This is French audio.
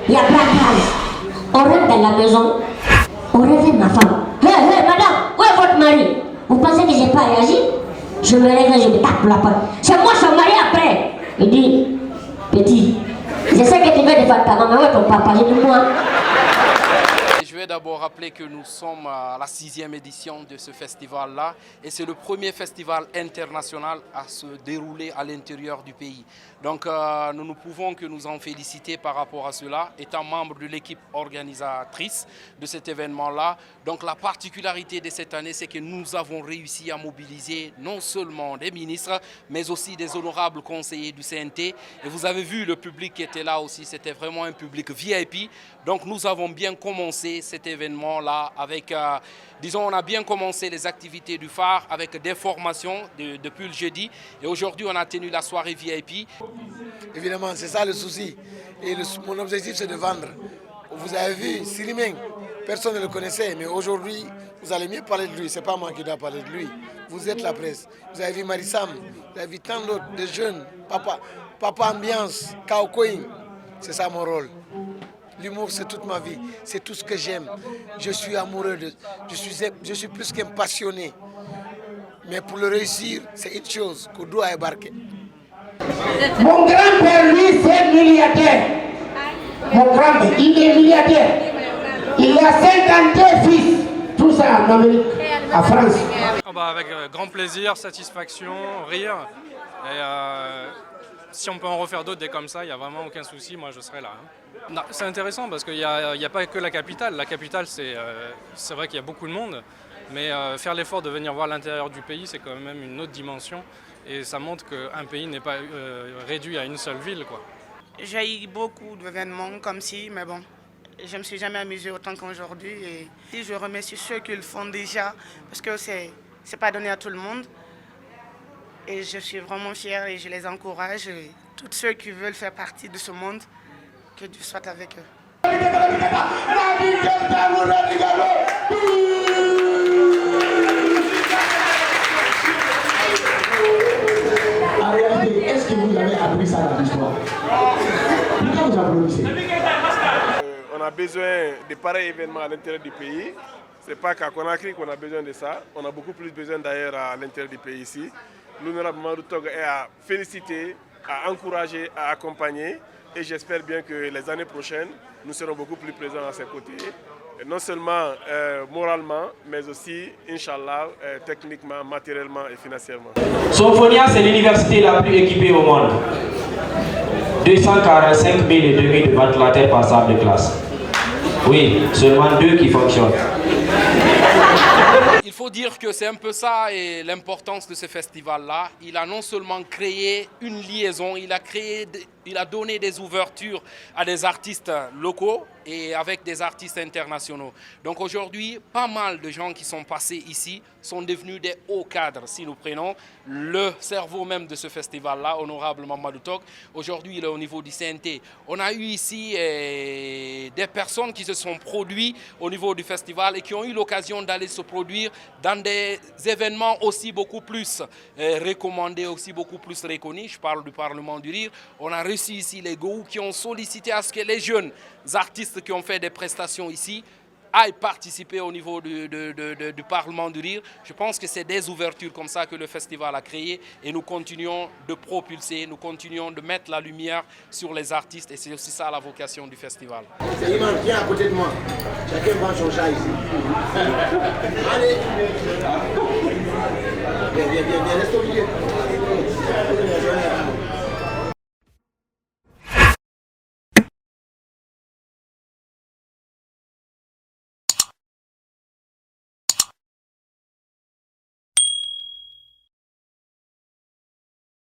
il n'y a pas de mal. On rentre dans la maison, on réveille ma femme. Hé, madame, où est votre mari? Vous pensez que je n'ai pas réagi? Je me réveille, je me tape la porte. C'est moi son mari après. Il dit, petit, je sais que tu veux défendre ta maman, mais où est ton papa? J'ai dit, moi. Je vais d'abord rappeler que nous sommes à la 6e édition de ce festival-là et c'est le premier festival international à se dérouler à l'intérieur du pays. Donc nous ne pouvons que nous en féliciter par rapport à cela, étant membre de l'équipe organisatrice de cet événement-là. Donc la particularité de cette année, c'est que nous avons réussi à mobiliser non seulement des ministres, mais aussi des honorables conseillers du CNT. Et vous avez vu le public qui était là aussi, c'était vraiment un public VIP. Donc nous avons bien commencé cet événement-là avec, disons, on a bien commencé les activités du phare avec des formations depuis le jeudi. Et aujourd'hui, on a tenu la soirée VIP. Évidemment, c'est ça le souci. Et mon objectif, c'est de vendre. Vous avez vu, Sirimeng, personne ne le connaissait, mais aujourd'hui, vous allez mieux parler de lui. Ce n'est pas moi qui dois parler de lui. Vous êtes la presse. Vous avez vu Marissam, vous avez vu tant d'autres, des jeunes, Papa Ambiance, Kao Koing. C'est ça mon rôle. L'humour, c'est toute ma vie. C'est tout ce que j'aime. Je suis amoureux de... Je suis plus qu'un passionné. Mais pour le réussir, c'est une chose qu'on doit embarquer. Mon grand-père, lui, c'est milliardaire. Mon grand-père, il est milliardaire. Il a 52 fils. Tout ça en Amérique, en France. Avec grand plaisir, satisfaction, rire. Et si on peut en refaire d'autres des comme ça, il n'y a vraiment aucun souci, moi je serai là. C'est intéressant parce qu'il n'y a pas que la capitale. La capitale, c'est vrai qu'il y a beaucoup de monde. Mais faire l'effort de venir voir l'intérieur du pays, c'est quand même une autre dimension. Et ça montre qu'un pays n'est pas réduit à une seule ville, quoi. J'ai eu beaucoup d'événements comme ci, mais bon, je ne me suis jamais amusée autant qu'aujourd'hui. Et je remercie ceux qui le font déjà, parce que ce n'est pas donné à tout le monde. Et je suis vraiment fière et je les encourage. Et tous ceux qui veulent faire partie de ce monde, que Dieu soit avec eux. En réalité, est-ce que vous avez appris ça dans l'histoire? Pourquoi vous applaudissez? On a besoin de pareils événements à l'intérieur du pays. Ce n'est pas qu'à Conakry qu'on a besoin de ça. On a beaucoup plus besoin d'ailleurs à l'intérieur du pays ici. L'honorable Mamadou Tog est à féliciter, à encourager, à accompagner. Et j'espère bien que les années prochaines, nous serons beaucoup plus présents à ses côtés. Et non seulement moralement, mais aussi, Inch'Allah, techniquement, matériellement et financièrement. Sophonia, c'est l'université la plus équipée au monde. 245 000 et demi de ventilateurs par salle de classe. Oui, seulement 2 qui fonctionnent. Il faut dire que c'est un peu ça et l'importance de ce festival-là. Il a non seulement créé une liaison, il a donné des ouvertures à des artistes locaux et avec des artistes internationaux. Donc aujourd'hui, pas mal de gens qui sont passés ici sont devenus des hauts cadres. Si nous prenons le cerveau même de ce festival-là, honorable Mamadou Tog, aujourd'hui il est au niveau du CNT. On a eu ici des personnes qui se sont produites au niveau du festival et qui ont eu l'occasion d'aller se produire dans des événements aussi beaucoup plus recommandés, aussi beaucoup plus reconnus. Je parle du Parlement du Rire. On a reçu ici les Goûts qui ont sollicité à ce que les jeunes artistes qui ont fait des prestations ici aillent participer au niveau du Parlement du Rire. Je pense que c'est des ouvertures comme ça que le festival a créé et nous continuons de propulser, nous continuons de mettre la lumière sur les artistes et c'est aussi ça la vocation du festival. C'est Iman, viens à côté de moi. Chacun prend son chat ici. Allez. Viens, reste au milieu.